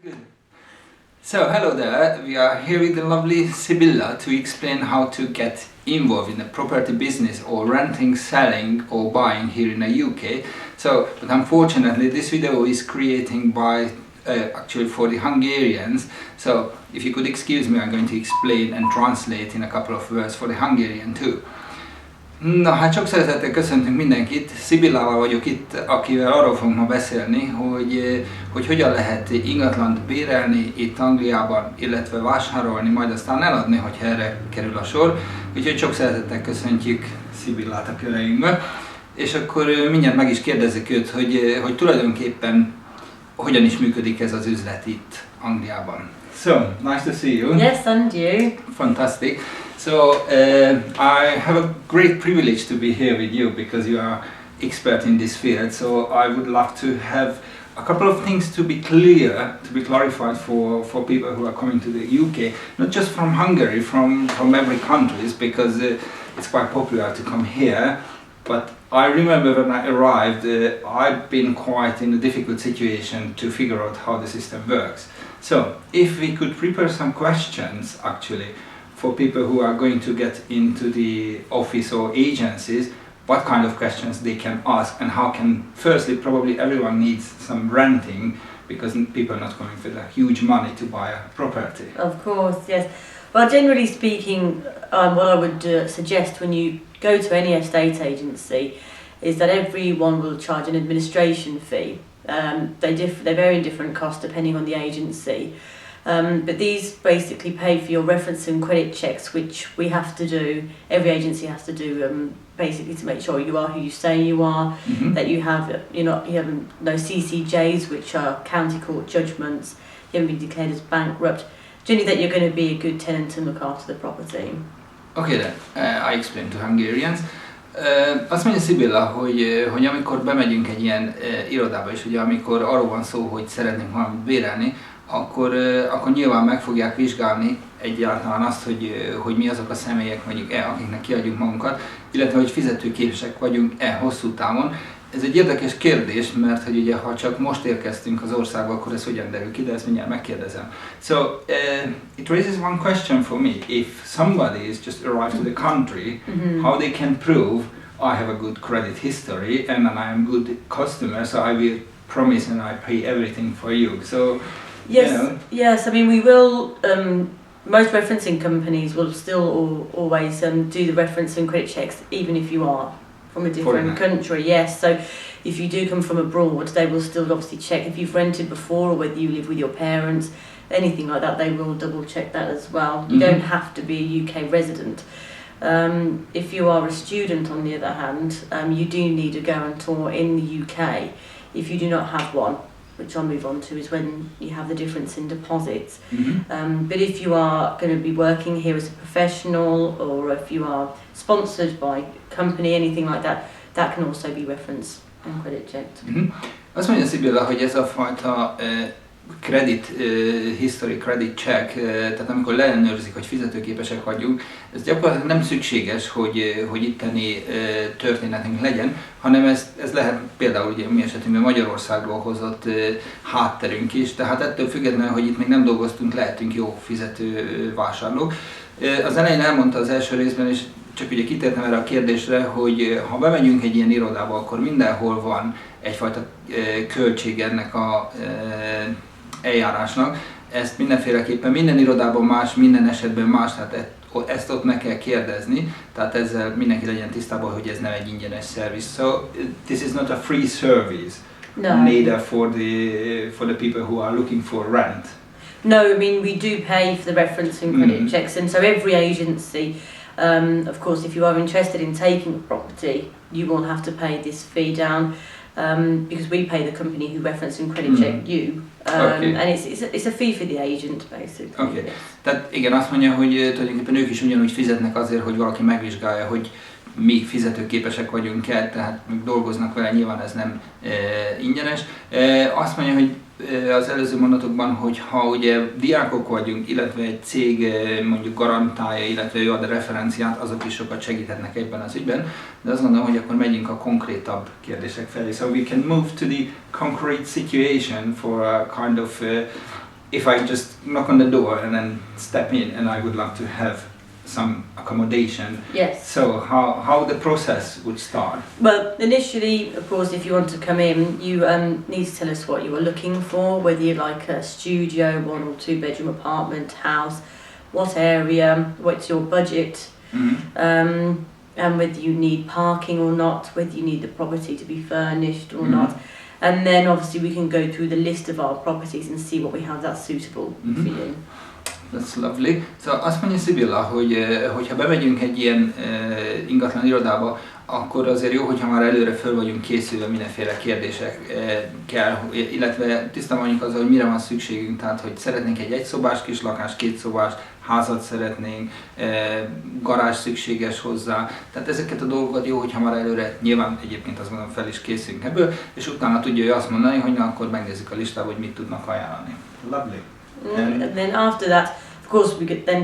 Good. So, hello there. We are here with the lovely Sibylla to explain how to get involved in the property business or renting, selling or buying here in the UK. So, but unfortunately this video is creating by actually for the Hungarians. So, if you could excuse me, I'm going to explain and translate in a couple of words for the Hungarian too. Na hát sok szeretettel köszöntünk mindenkit, Sibillával vagyok itt, akivel arról fogunk ma beszélni, hogy hogyan lehet ingatlant bérelni itt Angliában, illetve vásárolni, majd aztán eladni, hogyha erre kerül a sor. Úgyhogy sok szeretettel köszöntjük Sibillát a köreinkbe. És akkor mindjárt meg is kérdezzük őt, hogy tulajdonképpen hogyan is működik ez az üzlet itt Angliában. So, nice to see you. Yes, and you. Fantastic. So I have a great privilege to be here with you because you are expert in this field. So I would love to have a couple of things to be clear, to be clarified for people who are coming to the UK, not just from Hungary, from every countries, because it's quite popular to come here. But I remember when I arrived, I've been quite in a difficult situation to figure out how the system works. So if we could prepare some questions actually for people who are going to get into the office or agencies, what kind of questions they can ask and how can, firstly, probably everyone needs some renting because people are not coming with a huge money to buy a property. Of course, yes. Well, generally speaking, what I would suggest when you go to any estate agency is that everyone will charge an administration fee. They vary in different costs depending on the agency. But these basically pay for your reference and credit checks, which we have to do, every agency has to do, basically to make sure you are who you say you are, that you have no CCJs, which are county court judgments, you haven't been declared as bankrupt, generally that you're going to be a good tenant and look after the property. Okay then, I explain to Hungarians. Azt mondja Sibilla, hogy amikor bemegyünk egy ilyen irodába, és ugye amikor arról van szó, hogy szeretnénk valamit bérelni, akkor nyilván meg fogják vizsgálni egyáltalán azt, hogy mi azok a személyek vagyunk-e, akiknek kiadjuk magunkat, illetve hogy fizetőképesek vagyunk-e hosszú távon. Ez egy érdekes kérdés, mert hogy ugye ha csak most érkeztünk az országba, akkor ez hogyan derül ki, de ezt mindjárt megkérdezem. So, it raises one question for me. If somebody is just arrived to the country, how they can prove I have a good credit history and I am good customer, so I will promise and I pay everything for you. So, yes, you know. Yes. I mean, we will. Most referencing companies will still always do the reference and credit checks, even if you are from a different country. Yes. So, if you do come from abroad, they will still obviously check if you've rented before or whether you live with your parents, anything like that. They will double check that as well. You don't have to be a UK resident. If you are a student, on the other hand, you do need a guarantor in the UK. If you do not have one, which I'll move on to, is when you have the difference in deposits. But if you are going to be working here as a professional, or if you are sponsored by a company, anything like that, that can also be reference and credit checked. Azt mondja Sibilla, hogy ez a fajta credit history, credit check, tehát amikor leellenőrzik, hogy fizetőképesek vagyunk, ez gyakorlatilag nem szükséges, hogy itteni történetünk legyen, hanem ez lehet például ugye mi esetünkben Magyarországról hozott hátterünk is, tehát ettől függetlenül, hogy itt még nem dolgoztunk, lehetünk jó fizető vásárlók. Az elején elmondta az első részben, és csak ugye kitértem erre a kérdésre, hogy ha bemegyünk egy ilyen irodába, akkor mindenhol van egyfajta költség ennek a eljárásnak. Ezt mindenféleképpen minden irodában más, minden esetben más, tehát ezt ott meg kell kérdezni, tehát ezzel mindenki legyen tisztában, hogy ez nem egy ingyenes service. So this is not a free service, neither for the people who are looking for rent. No, I mean we do pay for the reference and credit checks, and so every agency, of course, if you are interested in taking a property, you will have to pay this fee down. Because we pay the company who reference and credit check you, and it's a fee for the agent basically. Okay. Tehát igen, azt mondja, hogy tulajdonképpen ők is ugyanúgy fizetnek azért, hogy valaki megvizsgálja, hogy mi fizetőképesek vagyunk-e, tehát még dolgoznak vele, nyilván ez nem ingyenes. Azt mondja, hogy az előző mondatokban, hogy ha ugye diákok vagyunk, illetve egy cég mondjuk garantálja, illetve ő ad a referenciát, azok is sokat segíthetnek ebben az ügyben, de azt gondolom, hogy akkor megyünk a konkrétabb kérdések felé. So we can move to the concrete situation for a kind of if I just knock on the door and then step in and I would like to have some accommodation. Yes. So how the process would start? Well, initially, of course, if you want to come in, you need to tell us what you are looking for, whether you like a studio, 1 or 2 bedroom apartment, house, what area, what's your budget, and whether you need parking or not, whether you need the property to be furnished or not. And then obviously we can go through the list of our properties and see what we have that's suitable for you. That's lovely. Szóval azt mondja Szibilla, hogyha bemegyünk egy ilyen ingatlan irodába, akkor azért jó, hogyha már előre föl vagyunk készülve mindenféle kérdésekkel, illetve tisztán vagyunk azzal, hogy mire van szükségünk, tehát hogy szeretnénk egy egyszobás kislakás, 2 szobás, házat szeretnénk, garázs szükséges hozzá, tehát ezeket a dolgokat jó, hogyha már előre, nyilván egyébként azt mondom, fel is készülünk ebből, és utána tudja ő azt mondani, hogy na akkor megnézzük a listába, hogy mit tudnak ajánlani. Lovely. And then after that, of course, we could then